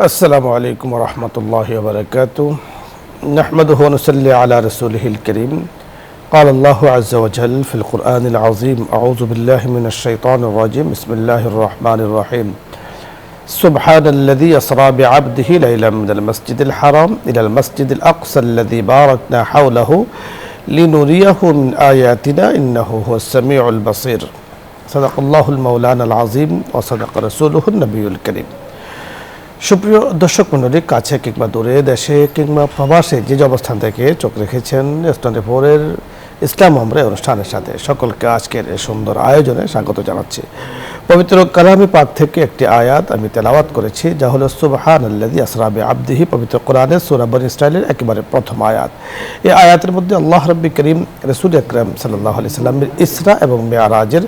আসসালামু আলাইকুম ওয়া রাহমাতুল্লাহি ওয়া বারাকাতুহু নাহমাদুহু ওয়া নুসাল্লি আলা রাসূলিহিল কারীম قال الله عز وجل في القرآن العظيم أعوذ بالله من الشيطان الرجيم بسم الله الرحمن الرحيم سبحان الذي أسرى بعبده ليلا من المسجد الحرام إلى المسجد الأقصى الذي باركنا حوله لنريه من آياتنا إنه هو السميع البصير صدق الله المولانا العظيم وصدق رسوله النبي الكريم সুপ্রিয় দর্শক মণ্ডলী, কাছে কিংবা দূরে, দেশে কিংবা প্রবাসে যে অবস্থান থেকে চোখ রেখেছেন ইসলাম ইসলাম আমরা অনুষ্ঠানের সাথে সকলকে আজকের এই সুন্দর আয়োজনে স্বাগত জানাচ্ছি। পবিত্র কালামে পাক থেকে একটি আয়াত আমি তেলাওয়াত করেছি, যা হলো সুবহানাল্লাযী আসরা বিআবদিহি, পবিত্র কোরআনের সূরা বনী ইসরাঈলের একেবারে প্রথম আয়াত। এই আয়াতের মধ্যে আল্লাহ রাব্বুল কারীম রাসূল আকরাম সাল্লাল্লাহু আলাইহি সাল্লামের ইসরা এবং মেরাজের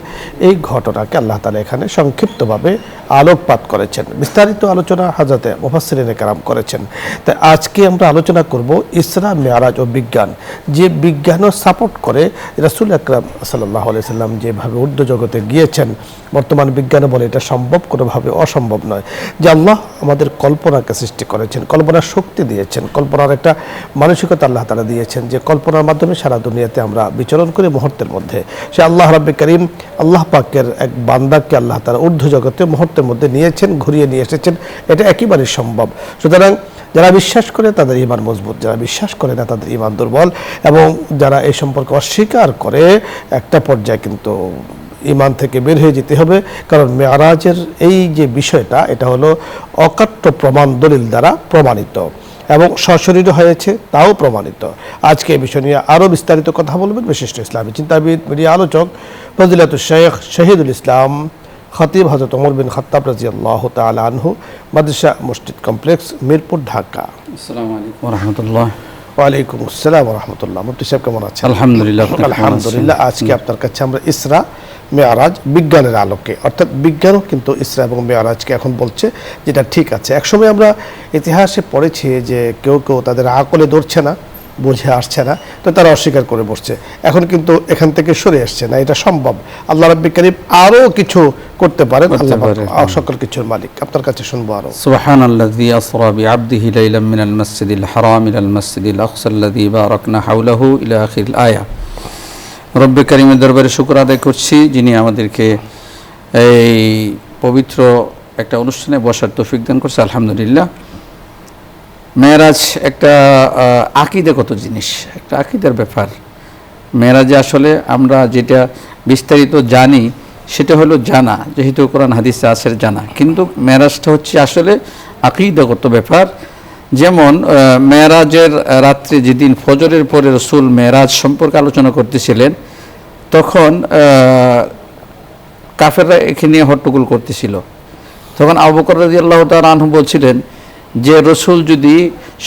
এই ঘটনাকে আল্লাহ তাআলা এখানে সংক্ষিপ্তভাবে আলোকপাত করেছেন। বিস্তারিত আলোচনা হযরতে মুফাসসিরিনে কেরাম করেছেন। তাই আজকে আমরা আলোচনা করব ইসরা, মেরাজ ও বিজ্ঞান, যে বিজ্ঞানও সাপোর্ট করে রাসূল আকরাম সাল্লাল্লাহু আলাইহি সাল্লাম যেভাবে ঊর্ধ্ব জগতে গিয়েছেন। বর্তমান বিজ্ঞানে বলে এটা সম্ভব, কোনোভাবে অসম্ভব নয়। যে আল্লাহ আমাদের কল্পনাকে সৃষ্টি করেছেন, কল্পনার শক্তি দিয়েছেন, কল্পনার একটা মানসিকতা আল্লাহ তাআলা দিয়েছেন, যে কল্পনার মাধ্যমে সারা দুনিয়াতে আমরা বিচরণ করি মুহূর্তের মধ্যে। সে আল্লাহ রাব্বুল কারীম আল্লাহ পাকের এক বান্দাকে আল্লাহ তাআলা ঊর্ধ্ব জগতে মুহূর্তের মধ্যে নিয়েছেন, ঘুরিয়ে নিয়ে এসেছেন। এটা একেবারেই সম্ভব। সুতরাং যারা বিশ্বাস করে তাদের ঈমান মজবুত, যারা বিশ্বাস করে না তাদের ঈমান দুর্বল, এবং যারা এই সম্পর্কে অস্বীকার করে একটা পর্যায়ে কিন্তু ঈমান থেকে বের হয়ে যেতে হবে। কারণ মেরাজের এই যে বিষয়টা, এটা হলো অকাট্য প্রমাণ দলিল দ্বারা প্রমাণিত এবং সশরীরে হয়েছে, তাও প্রমাণিত। আজকে এই বিষয় নিয়ে আরও বিস্তারিত কথা বলবেন বিশিষ্ট ইসলামী চিন্তাবিদ, মিডিয়া আলোচক ফজিলাতুল শেখ শহীদুল ইসলাম খতিব হযরত ওমর বিন খাত্তাব রাদিয়াল্লাহু তাআলা আনহু, মাদ্রাসা মসজিদ কমপ্লেক্স, মিরপুর, ঢাকা। আসসালামু আলাইকুম ওয়া রাহমাতুল্লাহ। ওয়ালাইকুম আসসালাম ওয়া রাহমাতুল্লাহ। মুফতি সাহেব কেমন আছেন? আলহামদুলিল্লাহ। আলহামদুলিল্লাহ। আজকে আপনার কাছে আমরা ইসরা মেরাজ বিজ্ঞানের আলোকে, অর্থাৎ বিজ্ঞানও কিন্তু ইসরা এবং মেরাজকে এখন বলছে, যেটা ঠিক আছে। একসময় আমরা ইতিহাসে পড়েছি যে কেউ কেউ তাদের আকলে ধরছে না, বুঝে আসছে না, তো তারা অস্বীকার করে বসছে। এখন কিন্তু এখান থেকে সরে আসছে না, এটা সম্ভব। আল্লাহ রাব্বুল কারীম আরও কিছু করতে পারেন, আল্লাহ সকল কিছুর মালিক। আপনার কাছে শুনবো আরো। সুবহানাল্লাযী আসরা বিআবদিহি লাইলাম মিনাল মাসজিদিল হারাম ইলাল মাসজিদিল আকসা আল্লাযী বারাকনা হাওলাহু ইলা আখিরিল আয়া। রব্বে কারীমের দরবারে শুকর আদায় করছি, যিনি আমাদেরকে এই পবিত্র একটা অনুষ্ঠানে বসার তৌফিক দান করছে। আলহামদুলিল্লাহ। মেরাজ একটা আকীদাগত জিনিস, একটা আকীদার ব্যাপার। মেরাজে আসলে আমরা যেটা বিস্তারিত জানি সেটা হলো জানা, যেহেতু কোরআন হাদিসে আছে জানা, কিন্তু মেরাজটা হচ্ছে আসলে আকীদাগত ব্যাপার। যেমন মেরাজের রাত্রে যেদিন ফজরের পরে রাসূল মেরাজ সম্পর্কে আলোচনা করতেছিলেন, তখন কাফেররা এখানে নিয়ে হট্টগোল করতেছিল। তখন আবু বকর রাদিয়াল্লাহু তাআলা আনহু বলছিলেন যে রসুল যদি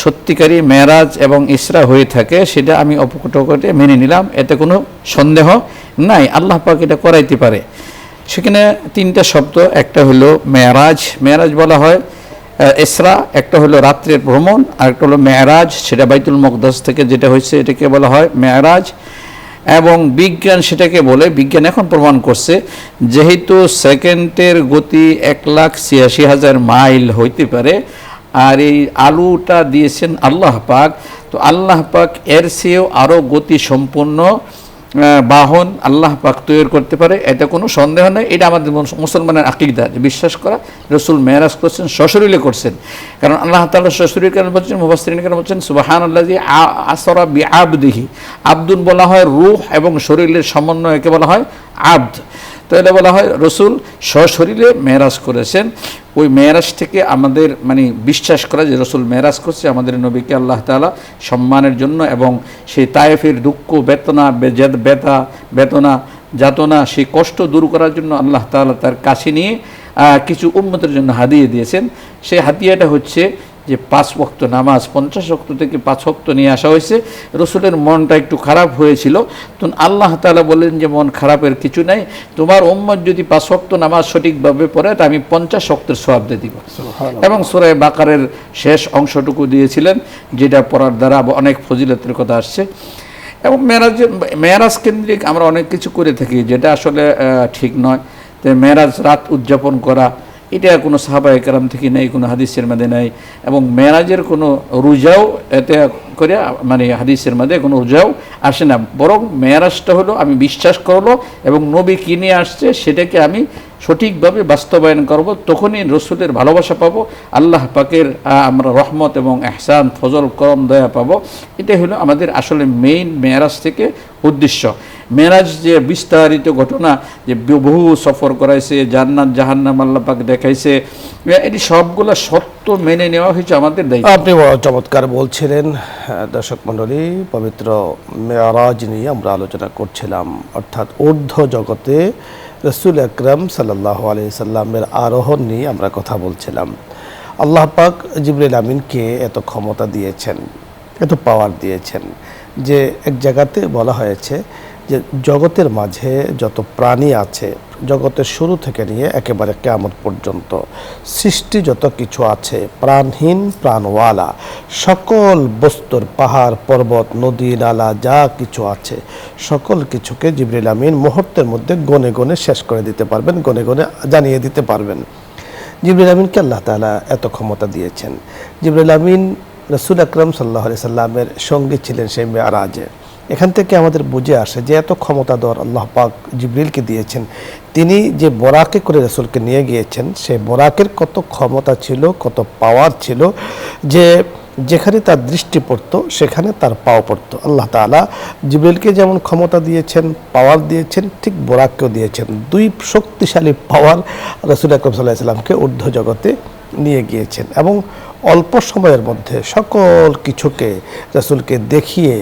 সত্যিকারই মেরাজ এবং ইসরা হয়ে থাকে, সেটা আমি অপকটকটে মেনে নিলাম, এতে কোনো সন্দেহ নাই, আল্লাহ পাক এটা করাইতে পারে। সেখানে তিনটা শব্দ, একটা হলো মেরাজ, মেরাজ বলা হয় ইসরা, একটা হলো রাত্রের ভ্রমণ, আর একটা হলো মেরাজ, সেটা বাইতুল মুকদ্দাস থেকে যেটা হয়েছে এটাকে বলা হয় মেরাজ। এবং বিজ্ঞান সেটাকে বলে, বিজ্ঞান এখন প্রমাণ করছে যেহেতু সেকেন্ডের গতি 1,86,000 মাইল হইতে পারে, আর এই আলুটা দিয়েছেন আল্লাহ পাক, তো আল্লাহ পাক এর চেয়েও আরও গতি সম্পন্ন বাহন আল্লাহ পাক তৈরি করতে পারে, এটা কোনো সন্দেহ নেই। এটা আমাদের মুসলমানের আকীদা, যে বিশ্বাস করা রাসূল মেরাজ করছেন, সশরীরে করছেন। কারণ আল্লাহ তাআলা সশরীরে কেন বলছেন, মুফাসসিরিন কেন বলছেন সুবহানাল্লাযী আসরা বিআবদিহি। আবদুন বলা হয় রূহ এবং শরীরের সমন্বয়কে বলা হয় আবদ। তো এটা বলা হয় রসুল সশরীরে মেরাজ করেছেন। ওই মেরাজ থেকে আমাদের বিশ্বাস করা যে রসুল মেরাজ করছে, আমাদের নবীকে আল্লাহ তাআলা সম্মানের জন্য এবং সেই তায়েফের দুঃখ বেদনা যাতনা সেই কষ্ট দূর করার জন্য আল্লাহ তাআলা তার কাছে নিয়ে কিছু উম্মতের জন্য হাদিয়া দিয়েছেন। সেই হাদিয়াটা হচ্ছে যে 5 ওয়াক্ত নামাজ, 50 ওয়াক্ত থেকে 5 ওয়াক্ত নিয়ে আসা হয়েছে। রসুলের মনটা একটু খারাপ হয়েছিল, তখন আল্লাহ তাআলা বললেন যে মন খারাপের কিছু নাই, তোমার উম্মত যদি 5 ওয়াক্ত নামাজ সঠিকভাবে পড়ে তা আমি 50 ওয়াক্তের সওয়াব দিয়ে দিব। এবং সূরা বাকারের শেষ অংশটুকু দিয়েছিলেন, যেটা পড়ার দ্বারা অনেক ফজিলতের কথা আসছে। এবং মেরাজ কেন্দ্রিক আমরা অনেক কিছু করে থাকি, যেটা আসলে ঠিক নয়। তো মেরাজ রাত উদযাপন করা, এটা কোনো সাহাবায়ে কেরাম থেকে নেই, কোনো হাদিসের মধ্যে নাই, এবং মেরাজের কোনো রুজাও এতে করে মানে হাদিসের মধ্যে কোনো রুজাও আসে না। বরং মেরাজটা হলো আমি বিশ্বাস করলো এবং নবী কি নিয়ে আসছে সেটাকে আমি সঠিকভাবে বাস্তবায়ন করব, তখনই রসুলের ভালোবাসা পাবো, আল্লাহ পাকের আমরা রহমত এবং এহসান ফজল করম দয়া পাবো। এটাই হলো আমাদের আসলে মেইন মেরাজ থেকে উদ্দেশ্য। মেরাজ যে বিস্তারিত ঘটনা, যে বহু সফর করাইছে, জান্নাত জাহান্নাম আল্লাহ পাক দেখাইছে, এটি সবগুলো সত্য মেনে নেওয়া হয়েছে আমাদের দায়িত্ব। আপনি বড় চমৎকার বলছিলেন। দর্শক মণ্ডলী, পবিত্র মেরাজ নিয়ে আমরা আলোচনা করছিলাম, অর্থাৎ ঊর্ধ্ব জগতে রসুল আকরাম সাল্লাল্লাহু আলাইহি সাল্লামের আরোহণ নিয়ে আমরা কথা বলছিলাম। আল্লাহ পাক জিবরিল আমিনকে এত ক্ষমতা দিয়েছেন, এত পাওয়ার দিয়েছেন যে এক জায়গাতে বলা হয়েছে যে জগতের মাঝে যত প্রাণী আছে, জগতের শুরু থেকে নিয়ে একেবারে কিয়ামত পর্যন্ত সৃষ্টি যত কিছু আছে, প্রাণহীন প্রাণওয়ালা সকল বস্তুর, পাহাড় পর্বত নদী নালা যা কিছু আছে সকল কিছুকে জিবরিল আমিন মুহূর্তের মধ্যে গনে গনে শেষ করে দিতে পারবেন, গনে গনে জানিয়ে দিতে পারবেন। জিবরিল আমিনকে আল্লাহ তাআলা এত ক্ষমতা দিয়েছেন। জিবরিল আমিন রাসূল আকরাম সাল্লাল্লাহু আলাইহি সাল্লামের সঙ্গী ছিলেন সেই মেরাজে। এখান থেকে আমাদের বুঝে আসে যে এত ক্ষমতাধর আল্লাহ পাক জিবরিলকে দিয়েছেন। তিনি যে বোরাকে করে রাসূলকে নিয়ে গিয়েছেন, সেই বোরাকের কত ক্ষমতা ছিল, কত পাওয়ার ছিল, যে যেখানে তার দৃষ্টি পড়তো সেখানে তার পাও পড়তো। আল্লাহ তাআলা জিবরিলকে যেমন ক্ষমতা দিয়েছেন, পাওয়ার দিয়েছেন, ঠিক বোরাককেও দিয়েছেন। দুই শক্তিশালী পাওয়ার রাসূল আকরাম সাল্লাল্লাহু আলাইহি সাল্লামকে ঊর্ধ্ব জগতে নিয়ে গিয়েছেন এবং অল্প সময়ের মধ্যে সকল কিছুকে রাসূলকে দেখিয়ে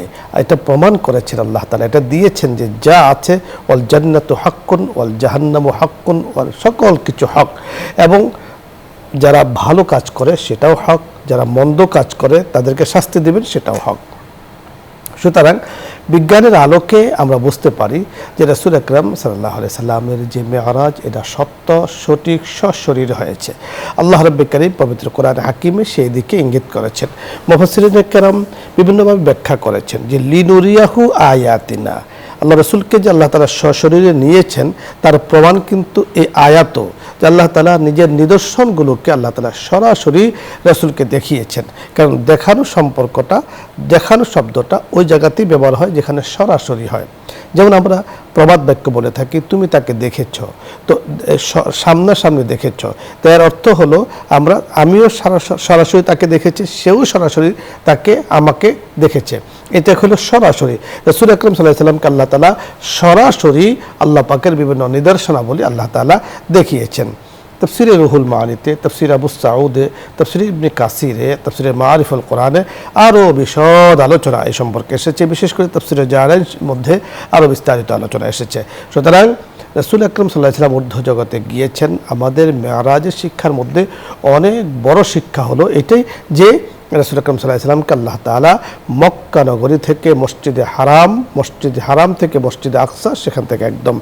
এটা প্রমাণ করেছেন আল্লাহ তাআলা। এটা দিয়েছেন যে যা আছে ওয়াল জান্নাতু হাক্কুন ওয়াল জাহান্নামু হাক্কুন, সকল কিছু হক, এবং যারা ভালো কাজ করে সেটাও হক, যারা মন্দ কাজ করে তাদেরকে শাস্তি দেবেন সেটাও হক। সুতরাং বিজ্ঞানের আলোকে আমরা বুঝতে পারি যে রাসূল আকরাম সাল্লাল্লাহু আলাইহি সাল্লামের যে মেরাজ, এটা সত্য, সঠিক, সশরীর হয়েছে। আল্লাহ রাব্বুল কারীম পবিত্র কোরআন হাকিমে সেই দিকে ইঙ্গিত করেছেন। মুফাসসিরিনে কেরাম বিভিন্নভাবে ব্যাখ্যা করেছেন যে লিনুরিয়াহু আয়াতিনা, আল্লাহ রাসূলকে যে আল্লাহ তাআলা সশরীরে নিয়েছেন তার প্রমাণ কিন্তু এই আয়াত, যে আল্লাহ তাআলা নিজের নিদর্শনগুলোকে আল্লাহ তাআলা সরাসরি রাসূলকে দেখিয়েছেন। কারণ দেখানো সম্পর্কটা, দেখানো শব্দটা ওই জায়গাতেই ব্যবহার হয় যেখানে সরাসরি হয়। যেমন আমরা প্রবাদ বাক্য বলে থাকি, তুমি তাকে দেখেছ, তো সামনাসামনি দেখেছ, তো এর অর্থ হলো আমিও সরাসরি তাকে দেখেছি, সেও সরাসরি তাকে আমাকে দেখেছে। এটা হলো সরাসরি। রাসূল আকরাম সাল্লাল্লাহু আলাইহি সাল্লামকে আল্লাহ তাআলা সরাসরি আল্লাহ পাকের বিভিন্ন নিদর্শনাবলী আল্লাহ তাআলা দেখিয়েছেন। তাফসিরে রুহুল মানিতে, তাফসির আবু সাউদে, তাফসির ইবনে কাসিরে, তাফসিরে মারিফুল কোরআনে আরও বিশদ আলোচনা এই সম্পর্কে এসেছে। বিশেষ করে তাফসিরে জালালাইন মধ্যে আরও বিস্তারিত আলোচনা এসেছে। সুতরাং রাসূল আকরাম সাল্লাল্লাহু আলাইহি সাল্লাম ঊর্ধ্ব জগতে গিয়েছেন। আমাদের মেরাজের শিক্ষার মধ্যে অনেক বড় শিক্ষা হলো এটাই যে রাসূল আকরাম সাল্লাল্লাহু আলাইহি সাল্লামকে আল্লাহ তাআলা মক্কা নগরী থেকে মসজিদে হারাম থেকে মসজিদে আকসা, সেখান থেকে একদম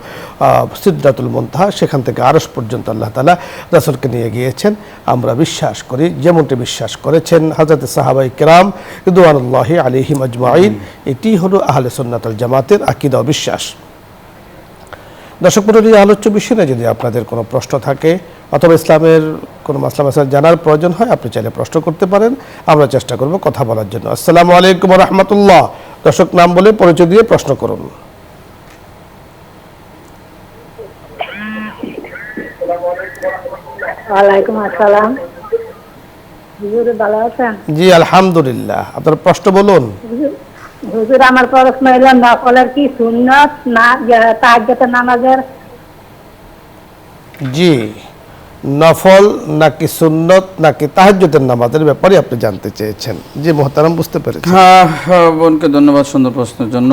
সিদরাতুল মুনতাহা, সেখান থেকে আরশ পর্যন্ত আল্লাহ তাআলা রাসূলকে নিয়ে গিয়েছেন। আমরা বিশ্বাস করি, যেমনটি বিশ্বাস করেছেন হযরত সাহাবায়ে কেরাম রিদওয়ানুল্লাহি আলাইহিম আজমাইন। এটি হলো আহলে সুন্নাত ওয়াল জামাতের আকীদা ও বিশ্বাস। দর্শক মণ্ডলী, আলোচ্য বিষয়ে যদি আপনাদের কোনো প্রশ্ন থাকে অথবা ইসলামের কোনো মাসলা মাসাইল জানার প্রয়োজন হয়, আপনি চাইলে প্রশ্ন করতে পারেন, আমরা চেষ্টা করব কথা বলার জন্য। আসসালামু আলাইকুম ওয়া রাহমাতুল্লাহ। দর্শক নাম বলে পরিচয় দিয়ে প্রশ্ন করুন। ওয়ালাইকুম আসসালাম। হুজুর ভালো আছেন? জি আলহামদুলিল্লাহ। আপনার প্রশ্ন বলুন। হুজুর, আমার প্রশ্ন হলো নফলের কি সুন্নাত না তাহাজ্জুদের নামাজের? জি, নফল নাকি সুন্নত নাকি তাহাজ্জুদের নামাজের ব্যাপারে আপনি জানতে চেয়েছেন। জি মুহতারাম, বুঝতে পেরেছি। হ্যাঁ, বোনকে ধন্যবাদ সুন্দর প্রশ্নের জন্য।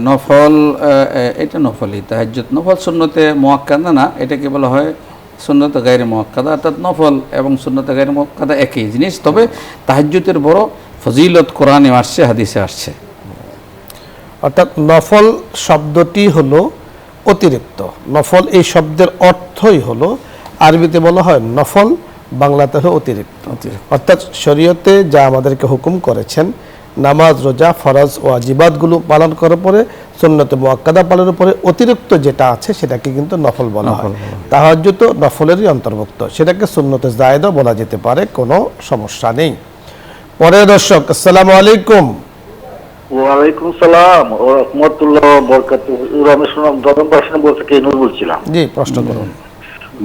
নফল, এটা নফলই, তাহাজ্জুদ নফল, সুন্নতে মুআক্কাদা না, এটাকে বলা হয় সুন্নত গায়রে মুআক্কাদা। অর্থাৎ নফল এবং সুন্নত গায়রে মুআক্কাদা একই জিনিস, তবে তাহাজ্জুদের বড় ফজিলত কোরআনে আসছে, হাদিসে আসছে। অর্থাৎ নফল শব্দটি হলো অতিরিক্ত। নফল এই শব্দের অর্থই হলো, আরবিতে বলা হয় নফল, বাংলাতে হলো অতিরিক্ত। অর্থাৎ শরীয়তে যা আমাদেরকে হুকুম করেছেন নামাজ, রোজা, ফরজ ও ওয়াজিবাতগুলো পালন করার পরে সুন্নতে মুআক্কাদা পালনের পরে অতিরিক্ত যেটা আছে সেটাকে কিন্তু নফল বলা হয়। তাহাজ্জুদ তো নফলেরই অন্তর্ভুক্ত, সেটাকে সুন্নতে জায়েদও বলা যেতে পারে, কোনো সমস্যা নেই। পরে দর্শক, আসসালামু আলাইকুম। ওয়ালাইকুম সালাম ওয়া রাহমাতুল্লাহি ওয়া বারাকাতুহু। রমেশ দদমবাসন বলতে কে নূর বলছিলাম। জি, প্রশ্ন করুন।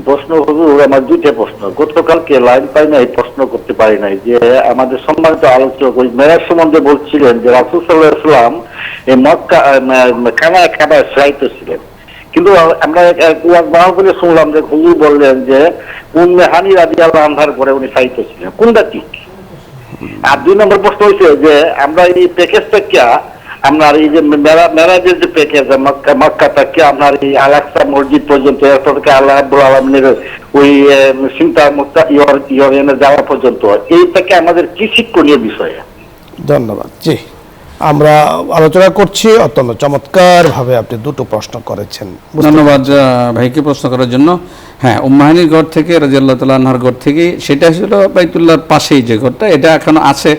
প্রশ্ন হুজুর, আমার দুইটা প্রশ্ন। গতকালকে লাইন পাই নাই, প্রশ্ন করতে পারি নাই। যে আমাদের সম্মানিত আলোচক ওই মেরাজ সম্বন্ধে বলছিলেন যে রাসূল সাল্লাল্লাহু আলাইহি ওয়াসাল্লাম এই মক্কা কাবায় সাইত ছিলেন, কিন্তু আমরা ওয়াজ মাহফিলে শুনলাম যে হুজুর বললেন যে উম্মে হানি রাদিয়াল্লাহু আনহার পরে উনি সাইত ছিলেন, কোনটা ঠিক? আর 2 নম্বর প্রশ্ন হচ্ছে যে আমরা এই প্যাকেজ থেকে আপনার এই যে মেরাজের যে প্যাকেজ মক্কা থেকে আপনার এই আল-আকসা মসজিদ পর্যন্ত, এরপর থেকে আল্লাহ রাব্বুল আলামিনের ওই চিন্তা মুক্তা ইয়রেনে যাওয়া পর্যন্ত, এই থেকে আমাদের কি শিক্ষণীয় বিষয়? ধন্যবাদ। জি, আমরা আলোচনা করছি। অত্যন্ত চমৎকারভাবে আপনি দুটো প্রশ্ন করেছেন। ধন্যবাদ ভাইকে প্রশ্ন করার জন্য। হ্যাঁ, উম্মাহানির ঘর থেকে রাদিয়াল্লাহু তাআলা আনহার ঘর থেকে, সেটা ছিল বাইতুল্লাহর পাশেই যে ঘরটা, এটা এখনো আছে।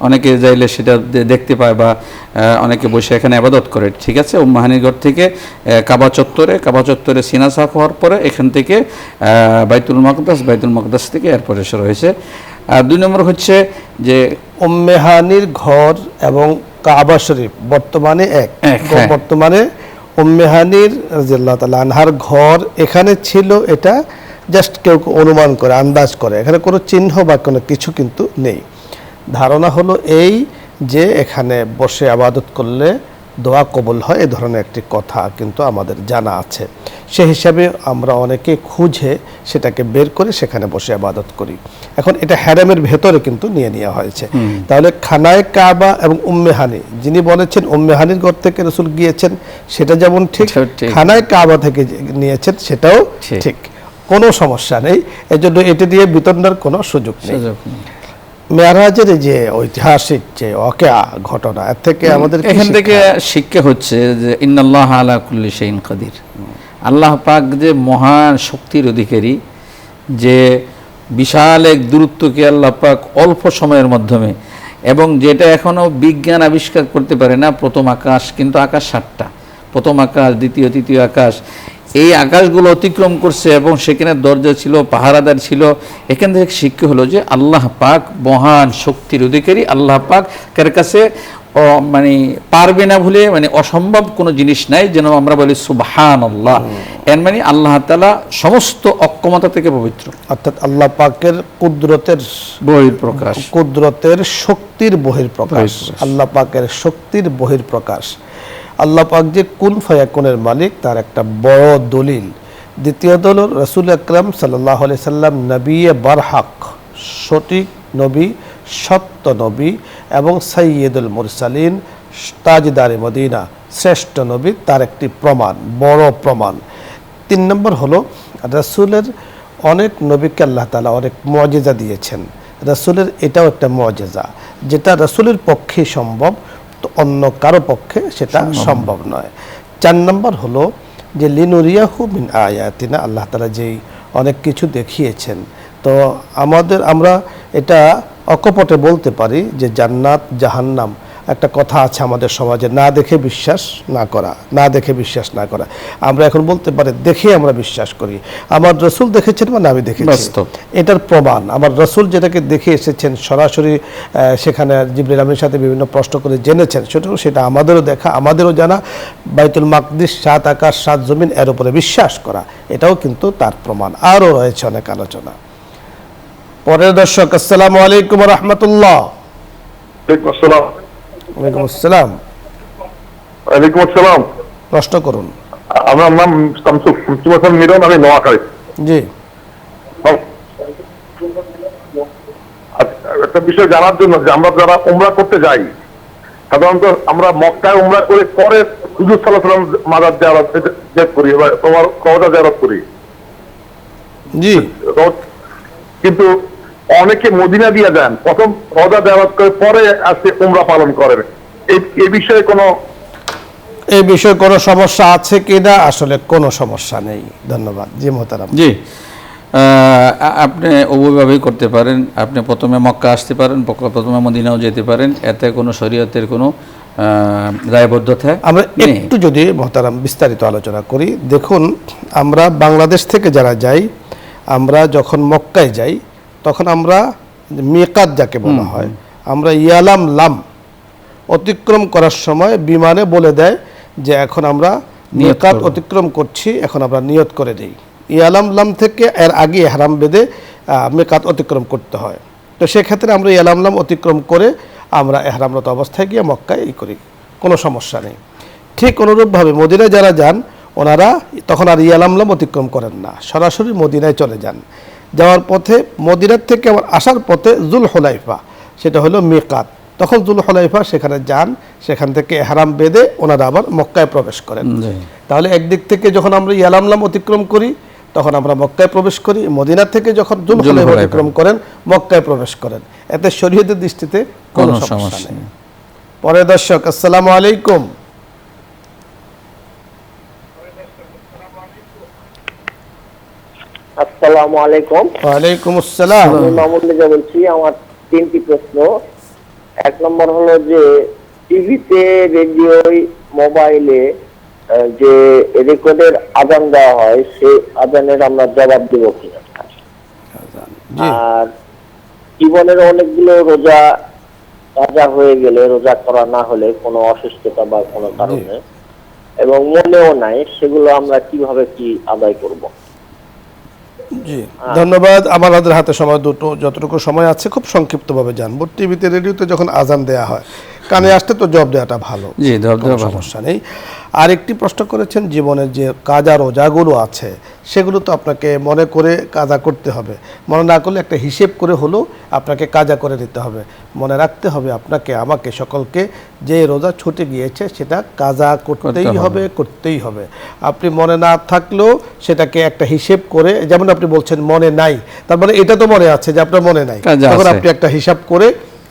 অনেকে যাইলে সেটা দেখতে পায় বা অনেকে বসে এখানে ইবাদত করে। ঠিক আছে, উম্মাহানির ঘর থেকে কাবা চত্বরে সিনা সাফ হওয়ার পরে এখান থেকে বাইতুল মাকদাস থেকে এরপরে শুরু হয়েছে। আর 2 নম্বর হচ্ছে যে উম্মে হানির ঘর এবং কাবা শরীফ বর্তমানে এক। হ্যাঁ। বর্তমানে উম্মে হানির রাদিয়াল্লাহু তাআলা আনহার ঘর এখানে ছিল, এটা জাস্ট কেউ অনুমান করে, আন্দাজ করে, এখানে কোনো চিহ্ন বা কোনো কিছু কিন্তু নেই। ধারণা হলো এই যে এখানে বসে ইবাদত করলে দোয়া কবুল হয়, এই ধরনের একটি কথা কিন্তু আমাদের জানা আছে। সে হিসাবে আমরা অনেকে খুঁজে সেটাকে বের করে সেখানে বসে ইবাদত করি। এখন এটা হারামের ভেতরে কিন্তু নিয়ে নেওয়া হয়েছে। তাহলে খানায়ে কাবা এবং উম্মে হানি, যিনি বলেছেন উম্মে হানির ঘর থেকে রাসূল গিয়েছেন, সেটা যেমন ঠিক, খানায়ে কাবা থেকে নিয়েছেন সেটাও ঠিক, কোনো সমস্যা নেই। এজন্য এটা দিয়ে বিতণ্ডার কোনো সুযোগ নেই। মেরাজের যে ঐতিহাসিক যে ওয়াকিয়া ঘটনা, এর থেকে আমাদের এখান থেকে শিক্ষা হচ্ছে যে ইন্নাল্লাহা আলা কুল্লি শাইইন কাদির, আল্লাহ পাক যে মহান শক্তির অধিকারী, যে বিশাল এক দূরত্বকে আল্লাহ পাক অল্প সময়ের মাধ্যমে, এবং যেটা এখনো বিজ্ঞান আবিষ্কার করতে পারে না, প্রথম আকাশ, কিন্তু আকাশ 7টা, প্রথম আকাশ, দ্বিতীয় তৃতীয় আকাশ, এই আকাশগুলো অতিক্রম করছে এবং সেখানে দরজা ছিল, পাহারাদার ছিল। এখান থেকে শিক্ষা হলো যে আল্লাহ পাক মহান শক্তির অধিকারী, আল্লাহ পাকের কাছে মানে পারবে না বলে মানে অসম্ভব কোনো জিনিস নাই, যেন আমরা বলি সুবহানাল্লাহ। এর মানে আল্লাহ তাআলা সমস্ত অক্ষমতা থেকে পবিত্র, অর্থাৎ আল্লাহ পাকের কুদরতের বহিঃপ্রকাশ, কুদরতের শক্তির বহিঃপ্রকাশ, আল্লাহ পাকের শক্তির বহিঃপ্রকাশ। আল্লাহ পাক যে কুন ফায়াকুনের মালিক, তার একটা বড় দলিল। দ্বিতীয়ত হলো রাসূল আকরাম সাল্লাল্লাহু আলাইহি সাল্লাম নবিয়ে বারহাক, সঠিক নবী, সত্য নবী এবং সাইয়্যিদুল মুরসালিন, তাজদারে মদিনা, শ্রেষ্ঠ নবী, তার একটি প্রমাণ, বড় প্রমাণ। 3 নম্বর হলো রাসূলের অনেক নবীকে আল্লাহ তাআলা অনেক মুআজিজা দিয়েছেন। রাসূলের এটাও একটা মুআজিজা, যেটা রাসূলের পক্ষে সম্ভব, তো অন্য কারো পক্ষে সেটা সম্ভব নয়। 4 নম্বর হলো যে লিনুরিয়াহু মিন আয়াতিনা, আল্লাহ তাআলা যেই অনেক কিছু দেখিয়েছেন। তো আমরা এটা অকপটে বলতে পারি যে জান্নাত জাহান্নাম, একটা কথা আছে আমাদের সমাজে, না দেখে বিশ্বাস না করা, না দেখে বিশ্বাস না করা। আমরা এখন বলতে পারি দেখে আমরা বিশ্বাস করি। আমার রাসূল দেখেছেন মানে আমি দেখেছি, এটার প্রমাণ। আমার রাসূল যেটাকে দেখে এসেছেন সরাসরি, সেখানে জিবরিল আমিনের সাথে বিভিন্ন প্রশ্ন করে জেনেছেন, সেটা আমাদেরও দেখা, আমাদেরও জানা। বাইতুল মাকদিস, 7 আকাশ 7 জমিন, এর উপরে বিশ্বাস করা, এটাও কিন্তু তার প্রমাণ। আরও রয়েছে অনেক আলোচনা। পরের দর্শক, আসসালামু আলাইকুম ওয়া রাহমাতুল্লাহ। ওয়ালাইকুম আসসালাম। ওয়ালাইকুম আসসালাম। প্রশ্ন করুন। আমার নাম শামসুল হাসান মিলন, আমি নোয়াখালী। জি, একটা বিষয় জানার জন্য যে আমরা যারা উমরা করতে যাই, সাধারণত আমরা মক্কায় উমরা করে পরে হুজুর সাল্লাল্লাহু আলাইহি ওয়াসাল্লাম মাজার জিয়ারত করি বা তোমার কওদা জিয়ারত করি। জি, কিন্তু অনেকে মদিনা দিয়ে যান, প্রথম কওদা জিয়ারত করে পরে আসে উমরা পালন করেন। এই বিষয়ে কোনো সমস্যা আছে কিনা? আসলে কোনো সমস্যা নেই। ধন্যবাদ। জি মোহতারাম। জি, আপনি উভয়ভাবেই করতে পারেন। আপনি প্রথমে মক্কা আসতে পারেন, প্রথমে মদিনাও যেতে পারেন, এতে কোনো শরীয়তের কোনো দায়বদ্ধতা আমরা নেই। একটু যদি মহতারাম বিস্তারিত আলোচনা করি, দেখুন আমরা বাংলাদেশ থেকে যারা যাই, আমরা যখন মক্কায় যাই তখন আমরা মিকাত যাকে বলা হয়, আমরা ইয়ালাম লাম অতিক্রম করার সময় বিমানে বলে দেয় যে এখন আমরা মিকাত অতিক্রম করছি, এখন আমরা নিয়ত করে দিই। ইয়ালাম লাম থেকে এর আগে ইহরাম বেঁধে মিকাত অতিক্রম করতে হয়। তো সেক্ষেত্রে আমরা ইয়ালাম লাম অতিক্রম করে আমরা ইহরামরত অবস্থায় গিয়ে মক্কায় করি, কোনো সমস্যা নেই। ঠিক অনুরূপভাবে মদিনায় যারা যান ওনারা তখন আর ইয়ালাম লাম অতিক্রম করেন না, সরাসরি মদিনায় চলে যান। যাওয়ার পথে মদিনার থেকে আবার আসার পথে জুল হুলাইফা, সেটা হলো মিকাত, তখন জুল হুলাইফা সেখানে যান, সেখান থেকে ইহরাম বেঁধে ওনারা আবার মক্কায় প্রবেশ করেন। তাহলে একদিক থেকে যখন আমরা ইয়ালাম লাম অতিক্রম করি তখন আমরা মক্কায় প্রবেশ করি, মদিনা থেকে যখন জুল হুলাইফা অতিক্রম করেন মক্কায় প্রবেশ করেন, এতে শরীয়তের দৃষ্টিতে কোনো সমস্যা নেই। পরে দর্শক, আসসালামু আলাইকুম। আসসালামু আলাইকুম। ওয়ালাইকুম আসসালাম। আমি মামুন রেজা বলছি। আমার 3টি প্রশ্ন। 1 নম্বর হলো যে টিভিতে, রেডিও, মোবাইলে যে রেকর্ডের আজান দেওয়া হয়, সেই আজানের আমরা জবাব দেব কিনা। আর জীবনের অনেকগুলো রোজা কাজা হয়ে গেলে, রোজা করা না হলে কোনো অসুস্থতা বা কোনো কারণে, এবং মনেও নাই, সেগুলো আমরা কিভাবে কি আদায় করব? জি ধন্যবাদ। আমাদের হাতে সময় দুটো, যতটুকু সময় আছে খুব সংক্ষিপ্তভাবে জানবো। টিভিতে রেডিওতে যখন আজান দেয়া হয় কানে আসতে তো জবাব দেওয়াটা ভালো, জি জবাব দেওয়া ভালো, সমস্যা নেই। আর একটি প্রশ্ন করেছেন, জীবনের যে কাজা রোজাগুলো আছে সেগুলো তো আপনাকে মনে করে কাজা করতে হবে, মনে না করলে একটা হিসেব করে হলেও আপনাকে কাজা করে দিতে হবে। মনে রাখতে হবে আপনাকে, আমাকে, সকলকে, যে রোজা ছুটে গিয়েছে সেটা কাজা করতেই হবে, করতেই হবে। আপনি মনে না থাকলেও সেটাকে একটা হিসেব করে, যেমন আপনি বলছেন মনে নাই, তার মানে এটা তো মনে আছে যে আপনার মনে নাই, তখন আপনি একটা হিসাব করে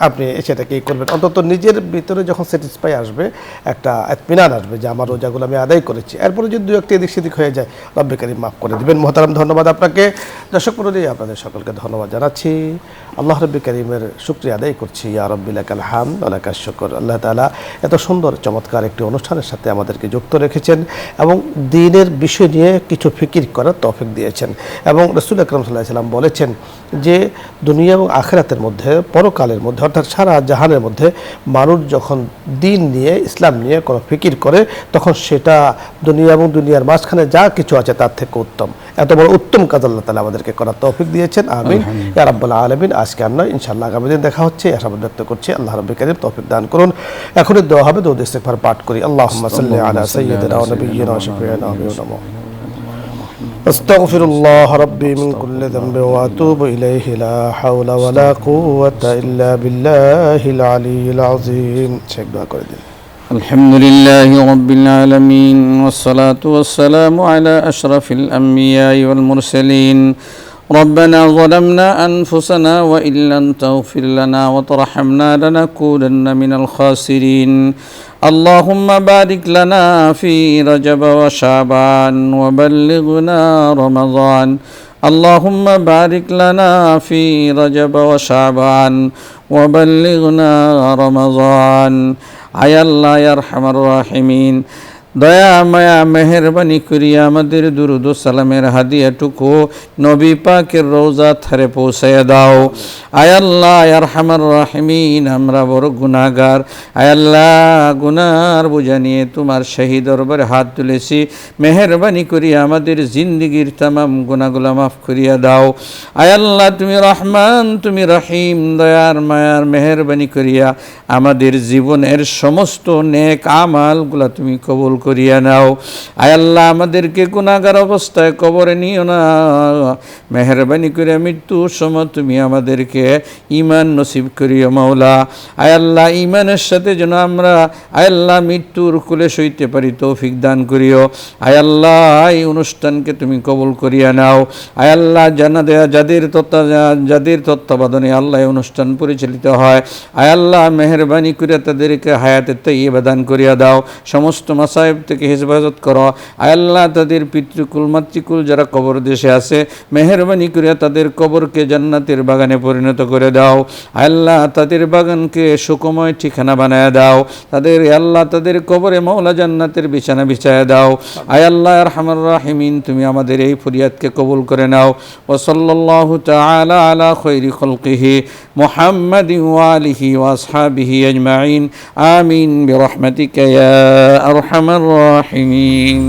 আপনি সেটাকে করবেন। অন্তত নিজের ভিতরে যখন স্যাটিসফাই আসবে, একটা ইতমিনান আসবে যে আমার রোজাগুলো আমি আদায় করেছি, এরপরে যদি দু একটা এদিক সেদিক হয়ে যায় রব্বে কারীম মাফ করে দিবেন। মোহতারাম ধন্যবাদ আপনাকে। দর্শক মণ্ডলী, আপনাদের সকলকে ধন্যবাদ জানাচ্ছি। আল্লাহ রব্বে কারীমের শুকরিয়া আদায় করছি। ইয়া রাব্বি লাকাল হামদ ওয়া লাকাশ শুকর। আল্লাহ তাআলা এত সুন্দর চমৎকার একটি অনুষ্ঠানের সাথে আমাদেরকে যুক্ত রেখেছেন এবং দ্বীনের বিষয় নিয়ে কিছু ফিকির করার তৌফিক দিয়েছেন। এবং রাসূল আকরাম সাল্লাল্লাহু আলাইহি ওয়াসাল্লাম বলেছেন যে দুনিয়া এবং আখিরাতের মধ্যে, পরকালের মধ্যে, অর্থাৎ সারা জাহানের মধ্যে মানুষ যখন দ্বীন নিয়ে, ইসলাম নিয়ে কোনো ফিকির করে তখন সেটা দুনিয়া এবং দুনিয়ার মাঝখানে যা কিছু আছে তার থেকে উত্তম। এত বড় উত্তম কাজ আল্লাহ তাআলা আমাদেরকে করার তৌফিক দিয়েছেন। আমিন ইয়া রাব্বাল আলামিন। আজকে আর নয়, ইনশাআল্লাহ আগামী দিন দেখা হচ্ছে, আশাবাদ ব্যক্ত করছি। আল্লাহ রাব্বুল কারীম তৌফিক দান করুন। এখনই দোয়া হবে, দরুদ ইস্তিগফার পাঠ করি। আল্লাহুম্মা সাল্লি আলা সাইয়্যিদিনা ওয়া নাবিয়্যিনা ওয়া শাফিঈনা ওয়া হাবিবিনা মুহাম্মদ। আস্তাগফিরুল্লাহ রাব্বি মিন কুল্লি যামবি ওয়া আতুবু ইলাইহি লা হাওলা ওয়া লা কুওয়াতা ইল্লা বিল্লাহিল আলিয়্যিল আযীম। শেখ দোয়া করে দিন। আলহামদুলিল্লাহি রাব্বিল আলামিন ওয়াস সালাতু ওয়াস সালামু আলা আশরাফিল আমবিয়াই ওয়াল মুরসালিন। ربنا ظلمنا أنفسنا وإن لم تغفر لنا وترحمنا لنكونن من الخاسرين. اللهم بارك لنا في رجب وشعبان وبلغنا رمضان. اللهم بارك لنا في رجب وشعبان وبلغنا رمضان. আয় আল্লাহ ইয়া আরহামার রাহিমিন, দয়া মায়া মেহেরবানি করিয়া আমাদের দুরুদ ও সালামের হাদিয়াটুকু নবী পাকের রওজা ধারে পৌঁছায়া দাও। আয় আল্লাহ ইয়া আরহামার রাহিমিন, আমরা বড় গুনাহগার। আয় আল্লাহ, গুনার বোঝা নিয়ে তোমার শাহী দরবারে হাত তুলেছি, মেহেরবানি করিয়া আমাদের জিন্দেগীর তামাম গুনাহগুলো মাফ করিয়া দাও। আয় আল্লাহ, তুমি রহমান, তুমি রহিম, দয়ার মায়ার মেহেরবানি করিয়া আমাদের জীবনের সমস্ত নেক আমালগুলা তুমি কবুল করিয়া নাও। আয় আল্লাহ, আমাদেরকে গুনাহগার অবস্থায় কবরে নিও না, মেহেরবানি করে মৃত্যুর সময় তুমি আমাদেরকে ঈমান নসিব করিও মাওলা। আয় আল্লাহ, ঈমানের সাথে যেন আমরা আয় আল্লাহ মৃত্যুর কোলে সইতে পারি, তৌফিক দান করিও। আয় আল্লাহ, এই অনুষ্ঠানকে তুমি কবুল করিয়া নাও। আয় আল্লাহ, যাদের তত্ত্বাবধানে আল্লাহ এই অনুষ্ঠান পরিচালিত হয়, আয় আল্লাহ মেহেরবানি করে তাদেরকে হায়াতে তাইয়্যিবা দান করিয়া দাও। সমস্ত মাসায়েব আযাব থেকে হেফাজত করো। আয় আল্লাহ তাদের পিতৃকুল মাতৃকুল যারা কবর দেশে আছে মেহেরবানি করে তাদের কবরকে জান্নাতের বাগানে পরিণত করে দাও। আয় আল্লাহ তাদের বাগানকে সুখময় ঠিকানা বানায় দাও। তাদের আল্লাহ তাদের কবরে মাওলা জান্নাতের বিছানা বিছায়া দাও। আয় আল্লাহ আরহামার রাহিমিন তুমি আমাদের এই ফরিয়াদকে কবুল করে নাও। ওয়া সাল্লাল্লাহু তাআলা আলা খায়রি খালকিহি মুহাম্মাদিন ওয়া আলিহি ওয়া আসহাবিহি আজমাইন আমিন বিরহমাতিকা ইয়া আরহামার রাহিমিন।